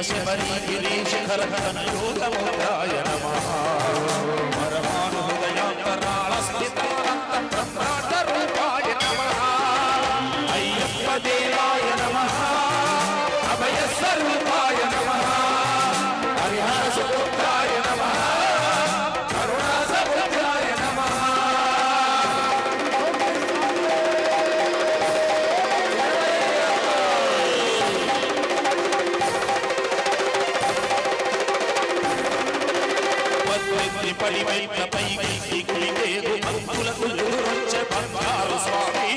శబరి గిరీశిఖరయోగముద్రాయ నమః పరమాను హృదయాంతరాళ స్థితానంత బ్రహ్మాండ రూపాయ నమః అయ్యప్ప దేవాయ నమః అభయ స్వరూపాయ నమః హరిహర సుపుత్రాయ నమః కరుణా సముద్రాయ నమః పరివైత పైకి గుడివేదు భక్తులకు ఎదురొచ్చే బంగారు స్వామి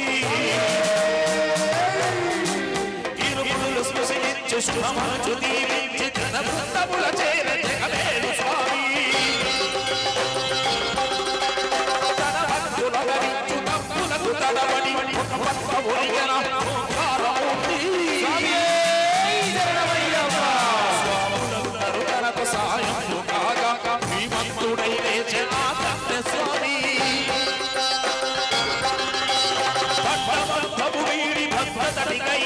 ఇరుములు స్పృశించి శుభమను దీవించి జనవృత్తముల చేర జగమేలు స్వామి తన భక్తుల గరించు తప్పులకు తడబడి ఒక పక్క ఒలిగన ఓంకారమూర్తి స్వాములకు తరుణకు సాయము కాగా శ్రీమంతుడై లేచే ఆనంద స్వామి భక్తబంధము వీడి భక్తతడికై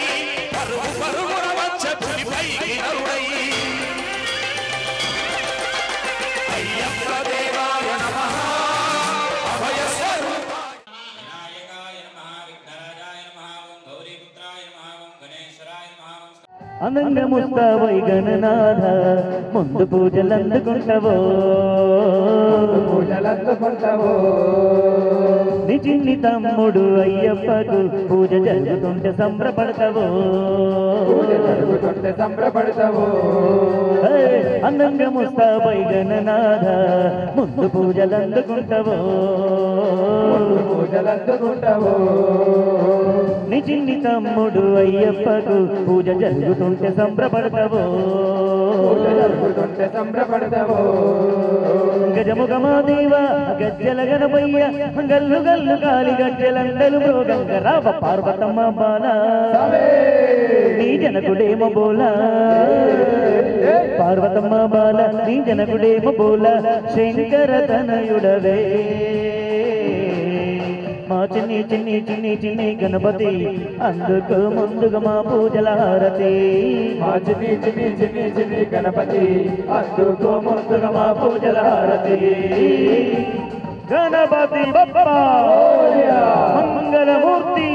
పరుగు పరుగున వచ్చే పులిపై నరుడై అయ్యప్ప దేవాయ నమః అభయ స్వరూపాయ వినాయకాయ నమః విఘ్నరాజాయ నమః ఓం గౌరీపుత్రాయ నమః ఓం గణేశ్వరాయ నమః అనంగ ముస్తావై గణనాథ ముందు పూజలందుకుంటవో నీ చిన్ని తమ్ముడు అయ్యప్పకు పూజ జరుగుతుంటే సంబరపడతావో అనంగ ముస్తావై గణనాథ ముందు పూజలందుకుంటవో నీ చిన్ని తమ్ముడు అయ్యప్పకు పూజ జరుగుతుంటే సంబరపడతావో గజముఖమాదేవ గజ్జల గణపయ్య గల్లు గల్లు కాలి గజ్జలండలు మృగంగ రావ పార్వతమ్మ బాల నీ జనకుడేమో బోల పార్వతమ్మ బాల నీ జనకుడేమో బోల శంకర తనయుడవే మా చిన్ని చిన్ని చిన్ని చిన్ని గణపతి అందుకు ముందుగా మా పూజల హారతి మా చిన్ని చిన్ని చిన్ని చిన్ని గణపతి అందుకు ముందుగా మా పూజల హారతి గణపతి బప్పా మంగళమూర్తి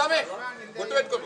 స్వామి గుర్తు పెట్టుకో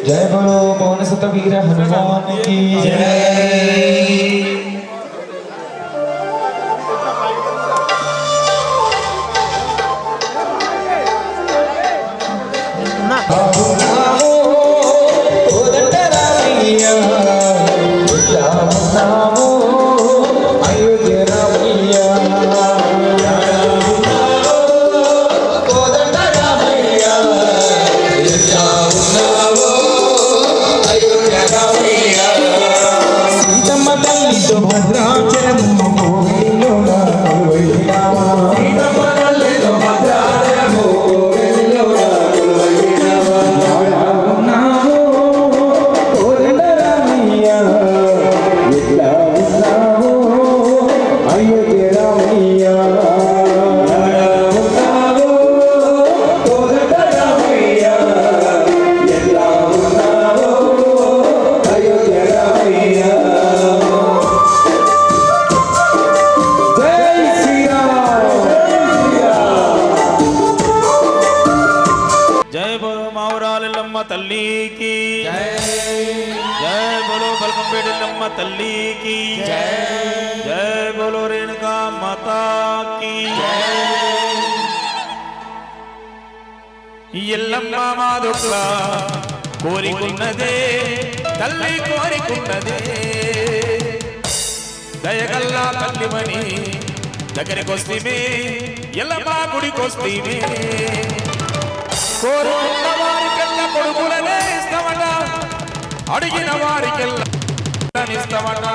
जय बोलो पवन सुत वीर हनुमान की जय। तल्ली की जय बोलो बलकमपेट लम्मा तल्ली की जय बोलो रेणुका माता की ఎల్లమ్మ మాదుక్క కోరికున్నదే తల్లి కోరికున్నదే దయగల్లా తల్లిమని దగ్గరికొస్తేమే ఎల్లమ్మ గుడికొస్తేమే కోరుకున్న వారికెల్లా కొడుకులనే ఇస్తామట అడిగిన వారికెల్లా ఇస్తామట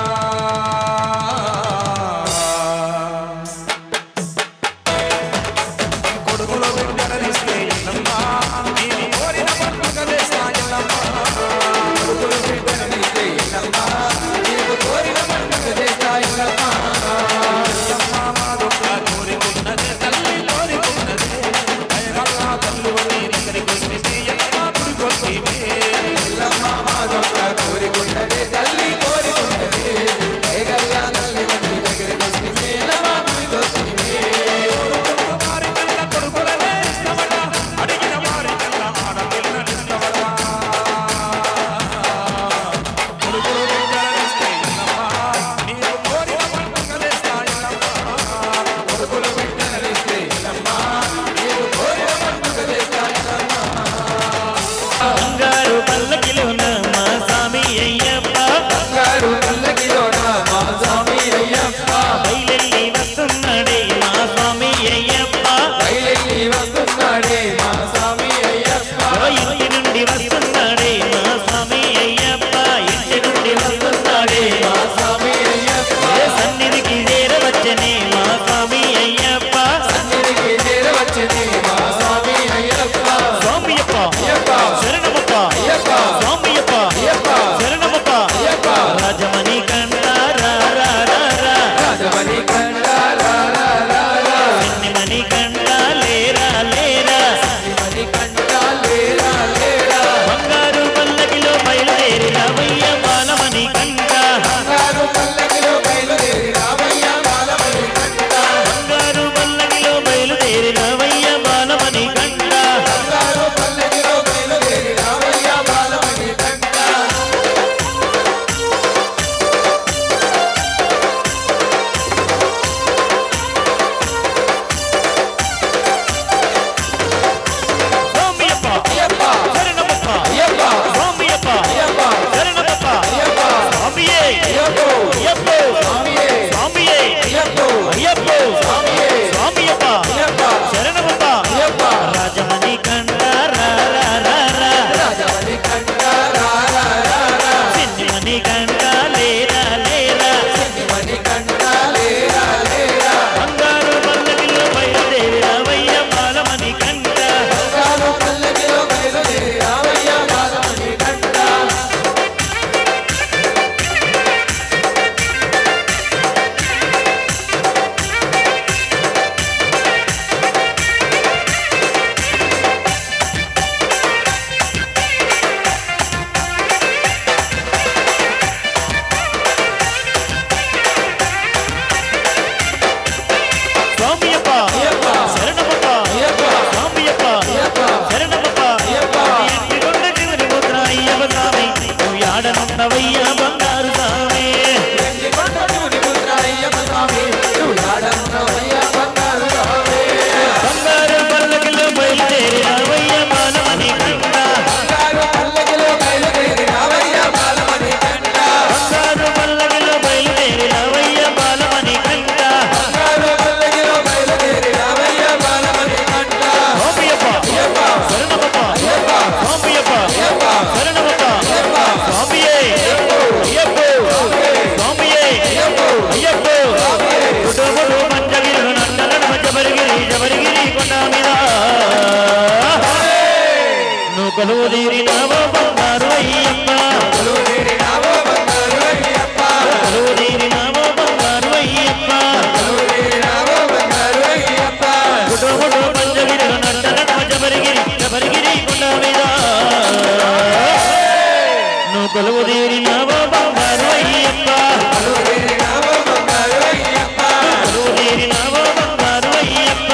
కొడుకులు బిడ్డలనిస్తే ఎల్లమ్మ నీవు కోరిన పండుగ చేస్తా ఎల్లమ్మ కొడుకులు బిడ్డలనిస్తే ఎల్లమ్మ నీవు కోరిన పండుగ చేస్తా ఎల్లమ్మ ఎల్లమ్మ మాదుక్క కోరికున్నదే తల్లి కోరికున్నదే దయగల్లా తల్లివని దగ్గరికొస్తే ఎల్లమ్మ గుడికొస్తేమే ఎల్లమ్మ మాదుక్క కోరికున్నదే తల్లి కోరికున్నదే దయగల్లా తల్లివని దగ్గరికొస్తే ఎల్లమ్మ గుడికొస్తేమే వారికెల్లా కొడుకులనే ఇస్తామట అడిగిన వారికెల్లా ఆడపిల్లనిస్తామట కొడుకులు బిడ్డలనిస్తే ఎల్లమ్మ నీవు కోరిన పండుగ చేస్తా ఎల్లమ్మ కొడుకులు బిడ్డలనిస్తే ఎల్లమ్మ నీవు కోరిన పండుగ చేస్తా ఎల్లమ్మ బంగారు పల్లకిలోన మా స్వామి అయ్యప్ప బంగారు పల్లకిలోన మా స్వామి అయ్యప్ప బయలెల్లి వస్తున్నాడే మా స్వామి అయ్యప్ప బయలెల్లి వస్తున్నాడే మా స్వామి అయ్యప్ప ఇంటి నుండి వస్తున్నాడే మా స్వామి అయ్యప్ప ఇంటి నుండి వస్తున్నాడే మా స్వామి అయ్యప్ప సన్నిధికి చేరవచ్చనే మా స్వామి అయ్యప్ప సన్నిధికి చేరవచ్చని మా స్వామి అయ్యప్ప స్వామియప్ప శరణమప్ప స్వామియప్ప శరణమప్ప రాజమణి కంట రా రా రా రా రాజమణి కండ రా రా రా రా మణి కంట లేరా లేరా మణి కండ లేరా లేరా బంగారు పల్లకిలో బయలుదేరి రావయ్య బాలమణి కంట బంగారు పల్లకిలో బయలుదేరి రామయ్య బాలమణి కండ బంగారు పల్లకిలో బయలుదేరి రావయ్య బాలమణి కంట బంగారు పల్లకిలో బయలుదేరి రామయ్య బాలమణి రమ్మనవయ్య బంగారు స్వామి బంగారు పల్లకిలో బయలుదేరి రావయ్య బాలమణి కంట బంగారు పల్లకిలో బయలుదేరి రావయ్య బాలమణి కంట సోమయ్యప్ప శరణమప్ప సోమయ్యప్ప శరణమప్ప స్వామియే అయ్యప్పో స్వామియే అయ్యప్పో కుటుంబుడు పంచగిరుడు నందనమ జబరిగిరి కొండ మీద నువ్వు కొలువు తీరినావో బంగారు అయ్యప్ప కొలువు తీరినావో బంగారు అయ్యప్ప కుటుంబుడు పంచగిరుడు నందనమ జబరిగిరి కొండ మీద నువ్వు కొలువు తీరినావో బంగారు అయ్యప్ప కొలువు తీరినావో బంగారు అయ్యప్ప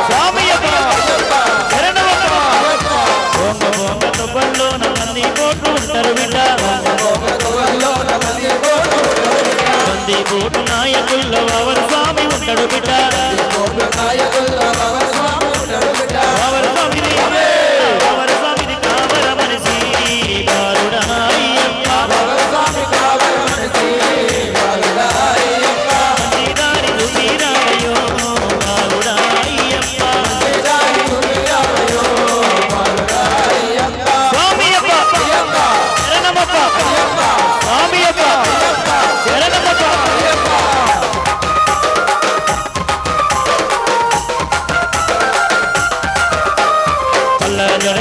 స్వామి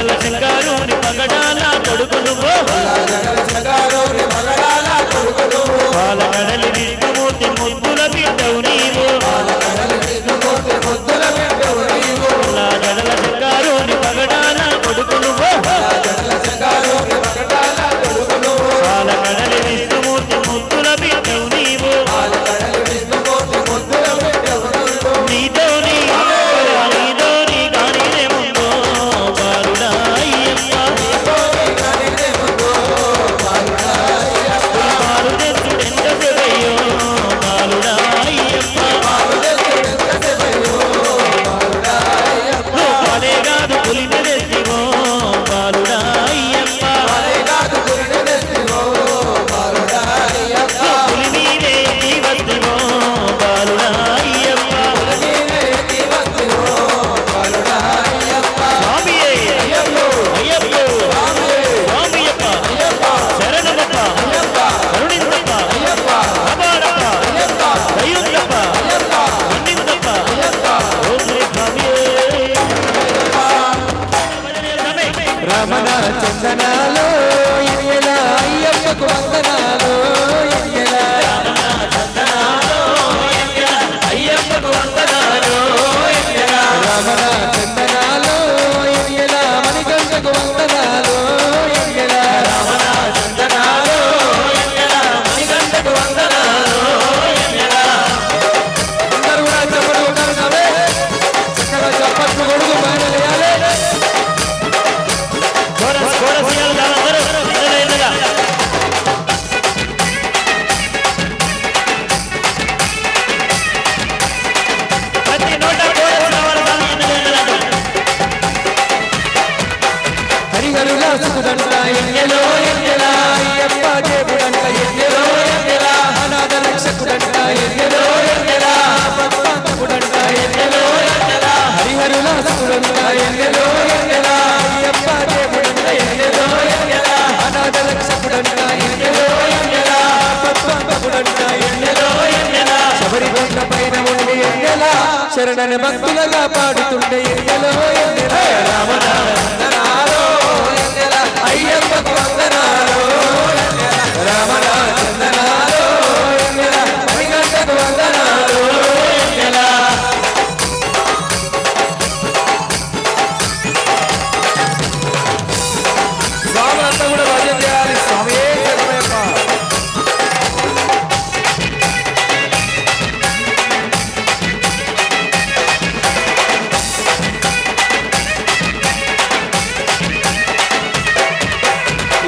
జడల సింగారుని పగడాల కొడుకు నువ్వు పాలకడలి విష్ణుమూర్తి ముద్దుల బిడ్డవు నీవు జడల సింగారుని పగడాల కొడుకు నువ్వు పాలకడలి విష్ణుమూర్తి ముద్దుల బిడ్డవు నీవు నీతోని గానిదే ముందు బాలుడా అయ్యప్ప బాలు తెచ్చుడెంత సెవయ్యో బాలుడా అయ్యప్ప పాలే కాదు పులిన తెచ్చివో బాలుడా అయ్యప్ప పులి మీదే జీవత్తివో బాలుడా అయ్యప్ప స్వామియే అయ్యప్ప స్వామియప్ప శరణమప్ప కరుణిందప్ప అపారప్ప దయుందప్ప మన్నిందప్ప ఓం శ్రీ స్వామియే రమణ చందనాలు ఎన్యల అయ్యప్పకు వందనాలు ఎన్యల అయ్యప్పకు వందనాలు రమణ చందనాలు ఎన్యల మణికంఠకు వందనాలు ఎన్యల చందనాలు మణికంఠకు వందనాలు అందరూ కూడా చెప్పడు ఉన్నారు నవే చక్కగా చప్పట్లు కొడుకు పైన లేయాలి హరిహరుల సుకుదంట ఎన్నెలో ఎన్నెల అయ్యప్ప దేవుడంట ఎన్నెలో ఎన్నెల అనాథ రక్షకుడంట ఎన్నెలో ఎన్నెల పద్మాంతకుడంట ఎన్నెలో ఎన్నెల హరిహరుల సుకుదంట ఎన్నెలో ఎన్నెల అయ్యప్ప దేవుడంట ఎన్నెలో ఎన్నెల అనాథ రక్షకుడంట ఎన్నెలో ఎన్నెల పద్మాంతకుడంట ఎన్నెలో ఎన్నెల శబరికొండ పైన ఉండి ఎన్నెల శరణని భక్తులుగా పాడుతుండే ఎన్నెలో ఎన్నెల రామనామ అయ్యప్పకు వందనాలు రమణ చందనాలు మణికంఠకు వందనాలు స్వాములంతా కూడా భజన చేయాలి స్వామి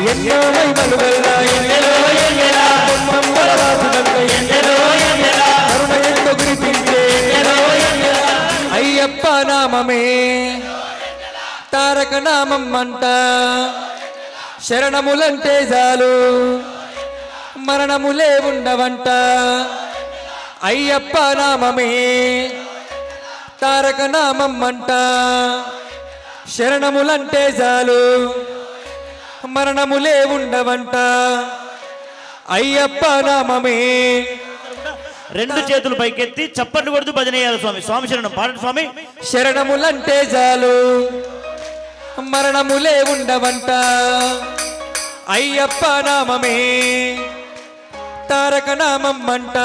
ఎన్నో మహిమలు గల్ల ఎన్నెలో ఎన్నెల పొమ్మమ్మల వాసుడంట ఎన్నెలో ఎన్నెల కరుణ ఎంతో గురిపించే ఎన్నెలో ఎన్నెల అయ్యప్ప నామమే తారక నామం అంట శరణములంటే చాలు మరణములే ఉండవంట అయ్యప్ప నామమే తారక నామం అంట శరణములంటే చాలు మరణములే ఉండవంట అయ్యప్ప నామమే రెండు చేతులు పైకెత్తి చప్పట్లు కొడుతూ భజన చేయాలి స్వామి స్వామి శరణం పాడండి స్వామి శరణములంటే చాలు మరణములే ఉండవంట అయ్యప్ప నామమే తారక నామం అంట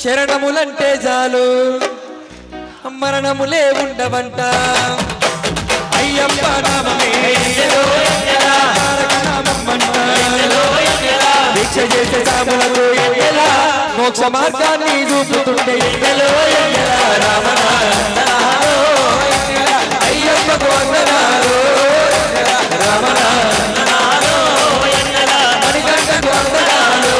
శరణములంటే చాలు మరణములే ఉండవంట అయ్యప్ప నామమే తారక నామం అంట దీక్ష చేసే సాములకు ఎన్నెల మోక్ష మార్గాన్ని చూపుతుండే ఎన్నెలో ఎన్నెల రామనామో అయ్యప్పకు వందనాలు రామనామో మణికంఠకు వందనాలు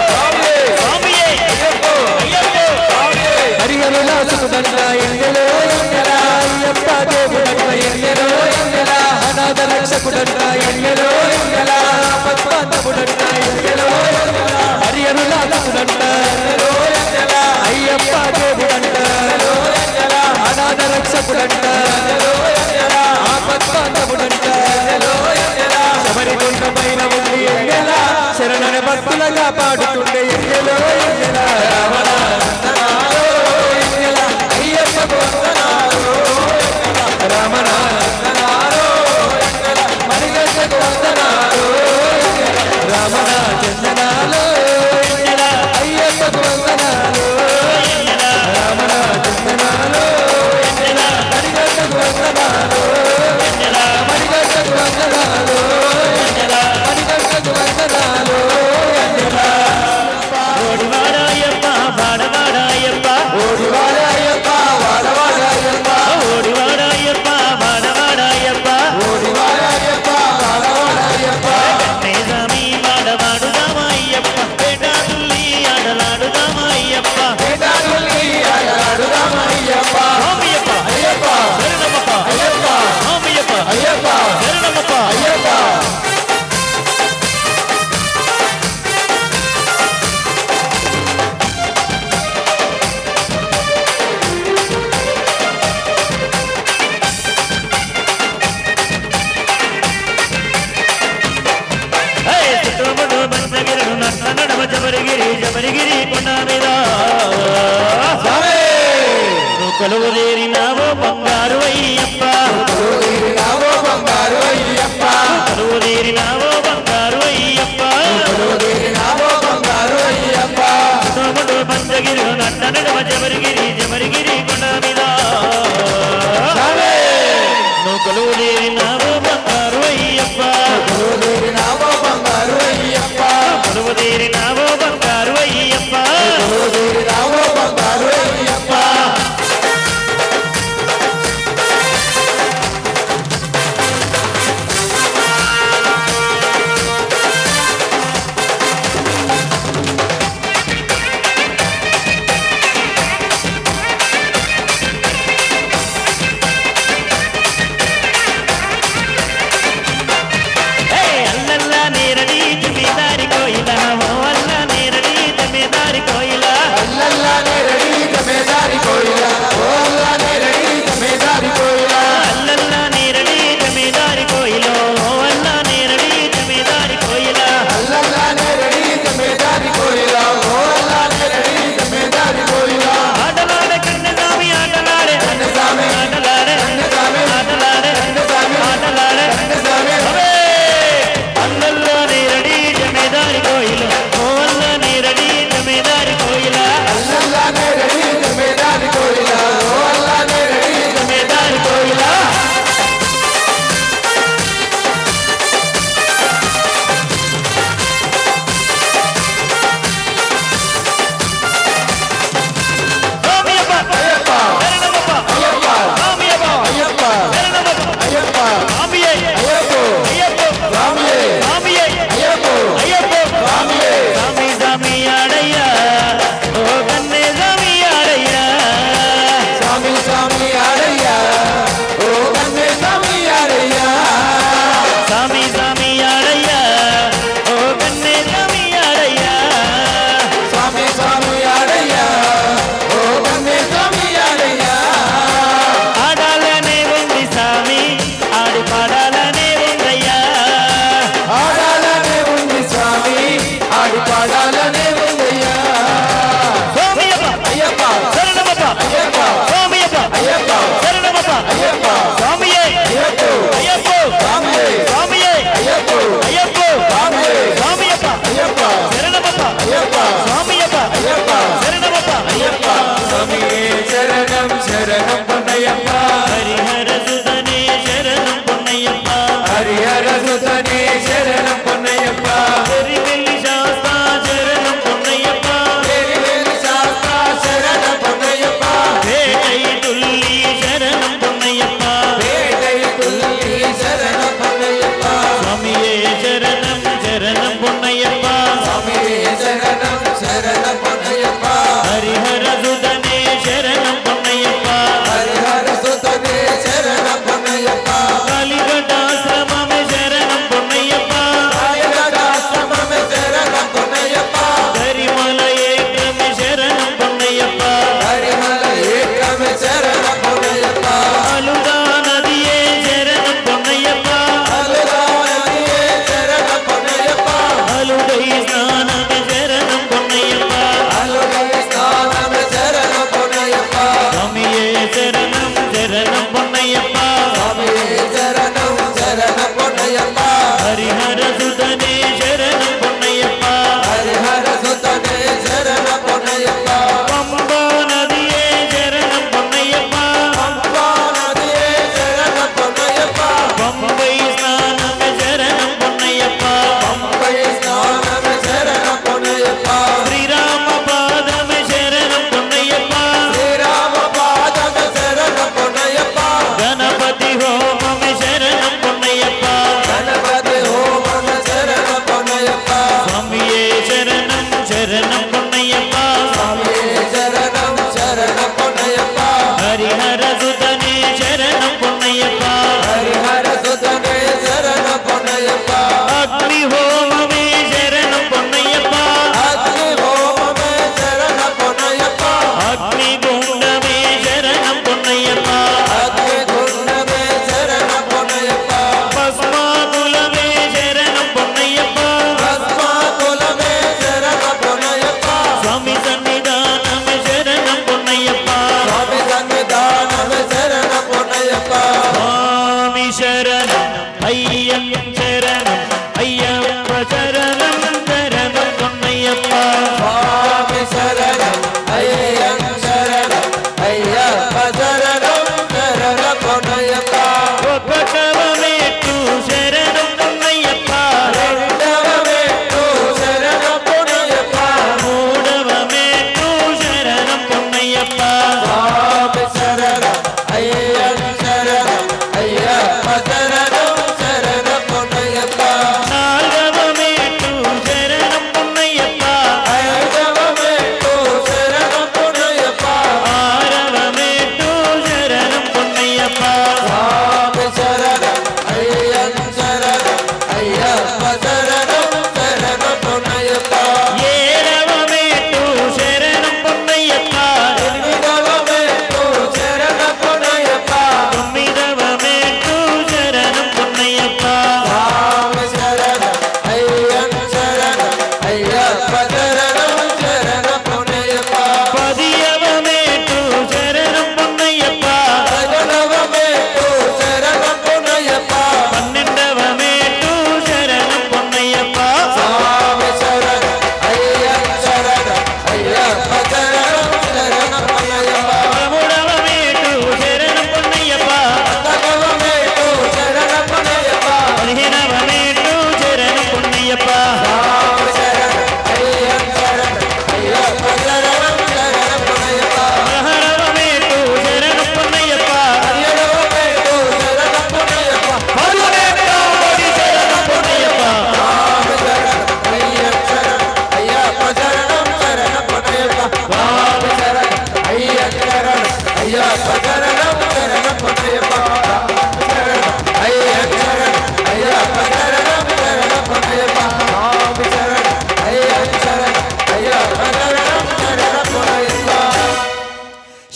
స్వామి రక్షకుడంట ఆపద్బాంధవుడంట శబరికొండ పైన ఉండి ఎంగెల శరణని భక్తులుగా పాడుతుండే ఎంగెలో ఎంగెల రావణ వందనాలో ఎంగెల అయ్యప్పకు వందనాలో రామణ వందనాలో ఎంగెల మణిగంటకు వందనాలో రామణ చందనాలో ఎంగెల అయ్యప్పకు వందనాలో రామణ చందనాలో ఎంగెల మణిగంటకు వందనాలో మణిగంటకు వందనాలు మణిగంటకు వందనాలు ఓడివాడాయప్ప వాడవాడాయప్ప ఓడివాడాయప్ప వాడవాడాయప్ప ఓడివాడాయప్ప వాడవాడాయప్ప ఓడివాడాయప్ప వాడవాడాయప్ప మేధామి వాడవాడుదామయ్యప్ప పేటాదుల్లి ఆడలాడుదామయ్యప్ప వేదాడుల్ని ఆడాడుదామయ్యప్ప స్వామియప్ప అయ్యప్ప శరణమప్ప అయ్యప్ప స్వామియప్ప అయ్యప్ప శరణమప్ప అయ్యప్ప చిత్రముడు బంధగిరుడు నట్ల నడమ జబరిగిరి జబరిగిరి కొండ మీద నువ్వు కొలువు తీరినావో బంగారు అయ్యప్ప ఓడినావో బంగారు అయ్యప్ప కొలువు తీరినావో బంగారు అయ్యప్ప ఓడినావో బంగారు అయ్యప్ప చిత్రముడు బంధగిరుడు నట్ల నడమ జబరిగిరి జబరిగిరి కొండ మీద నువ్వు కొలువు తీరినావో బంగారు అయ్యప్ప ఓడినావో బంగారు అయ్యప్ప కొలువు తీరినావో బంగారు అయ్యప్ప ఓడినావో బంగారు అయ్యప్ప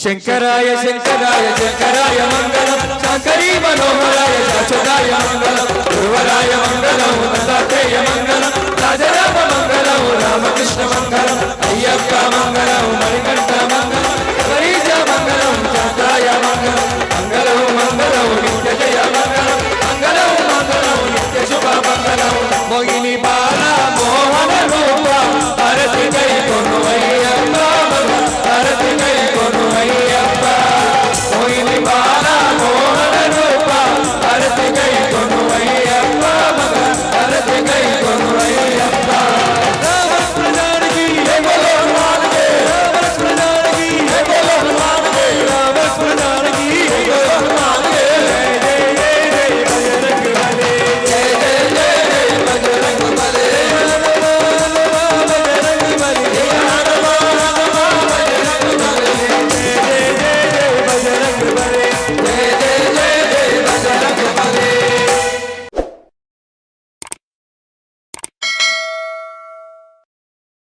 శంకరాయ శంకరాయ శంకరాయ మంగళం శంకరీ మనోహరాయ శాశ్వతాయ మంగళం గురువరాయ మంగళం దత్తాత్రేయ మంగళం రాజరామ మంగళం రామకృష్ణ మంగళం అయ్యప్ప మంగళం